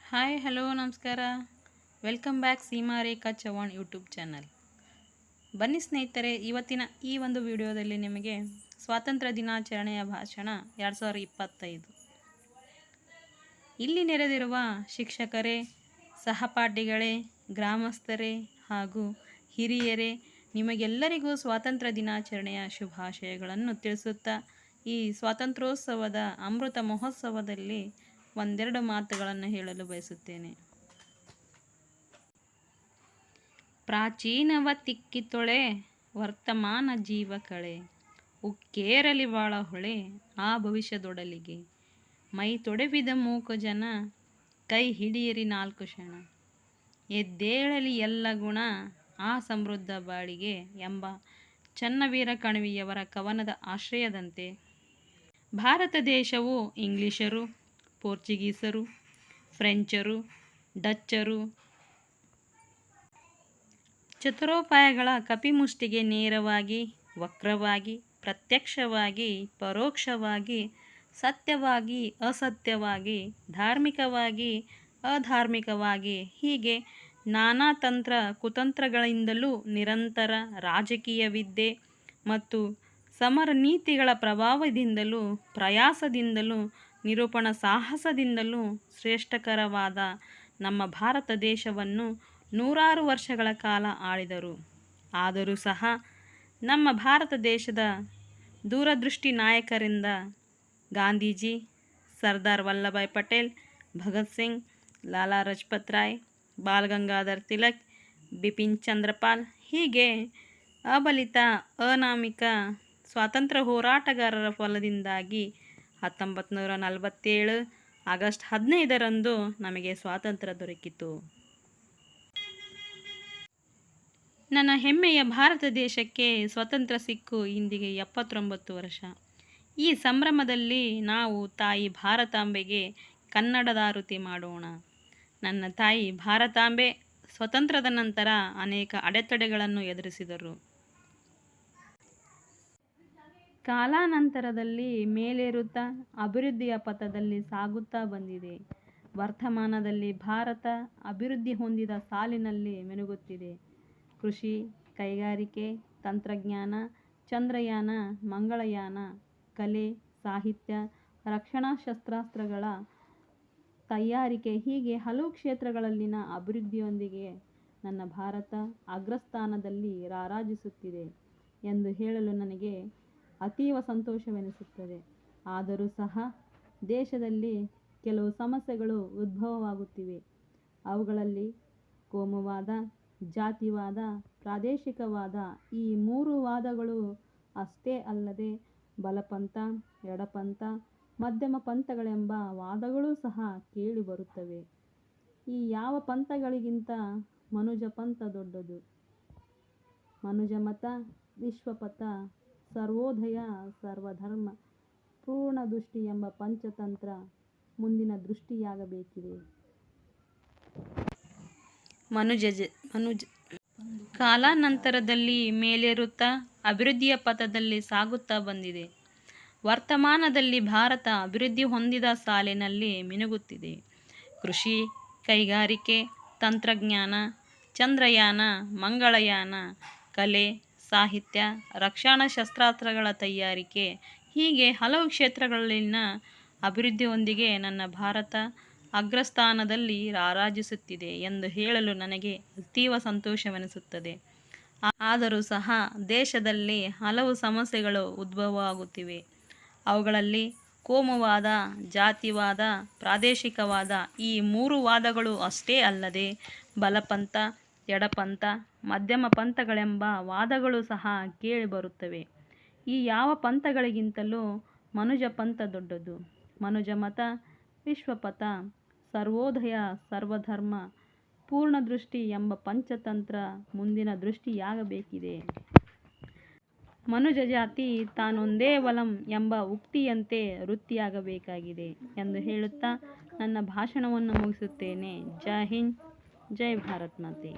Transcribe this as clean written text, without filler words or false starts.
Hi hello ನಮಸ್ಕಾರ. Welcome back Seema ರೇಖಾ Chavan YouTube channel. ಬನ್ನಿ ಸ್ನೇಹಿತರೆ, ಇವತ್ತಿನ ಈ ಒಂದು ವಿಡಿಯೋದಲ್ಲಿ ನಿಮಗೆ ಸ್ವಾತಂತ್ರ್ಯ ದಿನಾಚರಣೆಯ ಭಾಷಣ 2025 ಇಲ್ಲಿ ನೆರೆದಿರುವ ಶಿಕ್ಷಕರೇ, ಸಹಪಾಠಿಗಳೇ, ಗ್ರಾಮಸ್ಥರೇ ಹಾಗೂ ಹಿರಿಯರೇ, ನಿಮಗೆಲ್ಲರಿಗೂ ಸ್ವಾತಂತ್ರ್ಯ ದಿನಾಚರಣೆಯ ಶುಭಾಶಯಗಳನ್ನು ತಿಳಿಸುತ್ತಾ ಈ ಸ್ವಾತಂತ್ರ್ಯೋತ್ಸವದ ಅಮೃತ ಮಹೋತ್ಸವದಲ್ಲಿ ಒಂದೆರಡು ಮಾತುಗಳನ್ನು ಹೇಳಲು ಬಯಸುತ್ತೇನೆ. ಪ್ರಾಚೀನವ ತಿಕ್ಕಿತೊಳೆ, ವರ್ತಮಾನ ಜೀವ ಕಳೆ, ಉಕ್ಕೇರಲಿ ಬಾಳ ಹೊಳೆ, ಆ ಭವಿಷ್ಯದೊಡಲಿಗೆ, ಮೈ ತೊಡವಿದ ಮೂಕ ಜನ, ಕೈ ಹಿಡಿಯಿರಿ 4 ಕ್ಷಣ, ಎದ್ದೇಳಲಿ ಎಲ್ಲ ಗುಣ, ಆ ಸಮೃದ್ಧ ಬಾಳಿಗೆ ಎಂಬ ಚನ್ನವೀರ ಕಣವಿಯವರ ಕವನದ ಆಶ್ರಯದಂತೆ ಭಾರತ ದೇಶವು ಇಂಗ್ಲಿಷರು, ಪೋರ್ಚುಗೀಸರು, ಫ್ರೆಂಚರು, ಡಚ್ಚರು ಚತುರೋಪಾಯಗಳ ಕಪಿಮುಷ್ಟಿಗೆ ನೇರವಾಗಿ, ವಕ್ರವಾಗಿ, ಪ್ರತ್ಯಕ್ಷವಾಗಿ, ಪರೋಕ್ಷವಾಗಿ, ಸತ್ಯವಾಗಿ, ಅಸತ್ಯವಾಗಿ, ಧಾರ್ಮಿಕವಾಗಿ, ಅಧಾರ್ಮಿಕವಾಗಿ, ಹೀಗೆ ನಾನಾ ತಂತ್ರ ಕುತಂತ್ರಗಳಿಂದಲೂ ನಿರಂತರ ರಾಜಕೀಯ ವಿದ್ಯೆ ಮತ್ತು ಸಮರ ನೀತಿಗಳ ಪ್ರಭಾವದಿಂದಲೂ ಪ್ರಯಾಸದಿಂದಲೂ ನಿರೂಪಣಾ ಸಾಹಸದಿಂದಲೂ ಶ್ರೇಷ್ಠಕರವಾದ ನಮ್ಮ ಭಾರತ ದೇಶವನ್ನು 100 ವರ್ಷಗಳ ಕಾಲ ಆಳಿದರು. ಆದರೂ ಸಹ ನಮ್ಮ ಭಾರತ ದೇಶದ ದೂರದೃಷ್ಟಿ ನಾಯಕರಿಂದ ಗಾಂಧೀಜಿ, ಸರ್ದಾರ್ ವಲ್ಲಭಾಯ್ ಪಟೇಲ್, ಭಗತ್ ಸಿಂಗ್, ಲಾಲಾ ಲಜಪತ್ ರಾಯ್, ಬಾಲ್ ಗಂಗಾಧರ್ ತಿಲಕ್, ಬಿಪಿನ್ ಚಂದ್ರಪಾಲ್, ಹೀಗೆ ಅಬಲಿತ ಅನಾಮಿಕ ಸ್ವಾತಂತ್ರ್ಯ ಹೋರಾಟಗಾರರ ಫಲದಿಂದಾಗಿ 1947 ಆಗಸ್ಟ್ 15ರಂದು ನಮಗೆ ಸ್ವಾತಂತ್ರ್ಯ ದೊರಕಿತು. ನನ್ನ ಹೆಮ್ಮೆಯ ಭಾರತ ದೇಶಕ್ಕೆ ಸ್ವಾತಂತ್ರ್ಯ ಸಿಕ್ಕು ಇಂದಿಗೆ 79 ವರ್ಷ. ಈ ಸಂಭ್ರಮದಲ್ಲಿ ನಾವು ತಾಯಿ ಭಾರತಾಂಬೆಗೆ ಕನ್ನಡದಾರತಿ ಮಾಡೋಣ. ನನ್ನ ತಾಯಿ ಭಾರತಾಂಬೆ ಸ್ವಾತಂತ್ರ್ಯದ ನಂತರ ಅನೇಕ ಅಡೆತಡೆಗಳನ್ನು ಎದುರಿಸಿದರು. ಕಾಲಾನಂತರದಲ್ಲಿ ಮೇಲೇರುತ್ತಾ ಅಭಿವೃದ್ಧಿಯ ಪಥದಲ್ಲಿ ಸಾಗುತ್ತಾ ಬಂದಿದೆ. ವರ್ತಮಾನದಲ್ಲಿ ಭಾರತ ಅಭಿವೃದ್ಧಿ ಹೊಂದಿದ ಸಾಲಿನಲ್ಲಿ ಮಿನುಗುತ್ತಿದೆ. ಕೃಷಿ, ಕೈಗಾರಿಕೆ, ತಂತ್ರಜ್ಞಾನ, ಚಂದ್ರಯಾನ, ಮಂಗಳಯಾನ, ಕಲೆ, ಸಾಹಿತ್ಯ, ರಕ್ಷಣಾ ಶಸ್ತ್ರಾಸ್ತ್ರಗಳ ತಯಾರಿಕೆ ಹೀಗೆ ಹಲವು ಕ್ಷೇತ್ರಗಳಲ್ಲಿನ ಅಭಿವೃದ್ಧಿಯೊಂದಿಗೆ ನನ್ನ ಭಾರತ ಅಗ್ರಸ್ಥಾನದಲ್ಲಿ ರಾರಾಜಿಸುತ್ತಿದೆ ಎಂದು ಹೇಳಲು ನನಗೆ ಅತೀವ ಸಂತೋಷವೆನಿಸುತ್ತದೆ. ಆದರೂ ಸಹ ದೇಶದಲ್ಲಿ ಕೆಲವು ಸಮಸ್ಯೆಗಳು ಉದ್ಭವವಾಗುತ್ತಿವೆ. ಅವುಗಳಲ್ಲಿ ಕೋಮುವಾದ, ಜಾತಿವಾದ, ಪ್ರಾದೇಶಿಕವಾದ ಈ 3 ವಾದಗಳು ಅಷ್ಟೇ ಅಲ್ಲದೆ ಬಲಪಂಥ, ಎಡಪಂಥ, ಮಧ್ಯಮ ಪಂಥಗಳೆಂಬ ವಾದಗಳೂ ಸಹ ಕೇಳಿಬರುತ್ತವೆ. ಈ ಯಾವ ಪಂಥಗಳಿಗಿಂತ ಮನುಜ ಪಂಥ ದೊಡ್ಡದು. ಮನುಜ ಮತ, ವಿಶ್ವಪಥ, ಸರ್ವೋದಯ, ಸರ್ವಧರ್ಮ, ಪೂರ್ಣ ದೃಷ್ಟಿ ಎಂಬ ಪಂಚತಂತ್ರ ಮುಂದಿನ ದೃಷ್ಟಿಯಾಗಬೇಕಿದೆ. ಕಾಲಾನಂತರದಲ್ಲಿ ಮೇಲೇರುತ್ತಾ ಅಭಿವೃದ್ಧಿಯ ಪಥದಲ್ಲಿ ಸಾಗುತ್ತಾ ಬಂದಿದೆ. ವರ್ತಮಾನದಲ್ಲಿ ಭಾರತ ಅಭಿವೃದ್ಧಿ ಹೊಂದಿದ ಸಾಲಿನಲ್ಲಿ ಮಿನುಗುತ್ತಿದೆ. ಕೃಷಿ, ಕೈಗಾರಿಕೆ, ತಂತ್ರಜ್ಞಾನ, ಚಂದ್ರಯಾನ, ಮಂಗಳಯಾನ, ಕಲೆ, ಸಾಹಿತ್ಯ, ರಕ್ಷಣಾ ಶಸ್ತ್ರಾಸ್ತ್ರಗಳ ತಯಾರಿಕೆ ಹೀಗೆ ಹಲವು ಕ್ಷೇತ್ರಗಳಲ್ಲಿನ ಅಭಿವೃದ್ಧಿಯೊಂದಿಗೆ ನನ್ನ ಭಾರತ ಅಗ್ರಸ್ಥಾನದಲ್ಲಿ ರಾರಾಜಿಸುತ್ತಿದೆ ಎಂದು ಹೇಳಲು ನನಗೆ ಅತೀವ ಸಂತೋಷವೆನಿಸುತ್ತದೆ. ಆದರೂ ಸಹ ದೇಶದಲ್ಲಿ ಹಲವು ಸಮಸ್ಯೆಗಳು ಉದ್ಭವವಾಗುತ್ತಿವೆ. ಅವುಗಳಲ್ಲಿ ಕೋಮುವಾದ, ಜಾತಿವಾದ, ಪ್ರಾದೇಶಿಕವಾದ ಈ 3 ವಾದಗಳು ಅಷ್ಟೇ ಅಲ್ಲದೆ ಬಲಪಂಥ, ಎಡಪಂಥ, ಮಧ್ಯಮ ಪಂಥಗಳೆಂಬ ವಾದಗಳು ಸಹ ಕೇಳಿಬರುತ್ತವೆ. ಈ ಯಾವ ಪಂಥಗಳಿಗಿಂತಲೂ ಮನುಜ ಪಂಥ ದೊಡ್ಡದು. ಮನುಜ ಮತ, ವಿಶ್ವಪಥ, ಸರ್ವೋದಯ, ಸರ್ವಧರ್ಮ, ಪೂರ್ಣ ದೃಷ್ಟಿ ಎಂಬ ಪಂಚತಂತ್ರ ಮುಂದಿನ ದೃಷ್ಟಿಯಾಗಬೇಕಿದೆ. ಮನುಜ ಜಾತಿ ತಾನೊಂದೇ ಬಲಂ ಎಂಬ ಉಕ್ತಿಯಂತೆ ವೃತ್ತಿಯಾಗಬೇಕಾಗಿದೆ ಎಂದು ಹೇಳುತ್ತಾ ನನ್ನ ಭಾಷಣವನ್ನು ಮುಗಿಸುತ್ತೇನೆ. ಜೈ ಹಿಂದ್, ಜೈ ಭಾರತ್ ಮಾತೆ.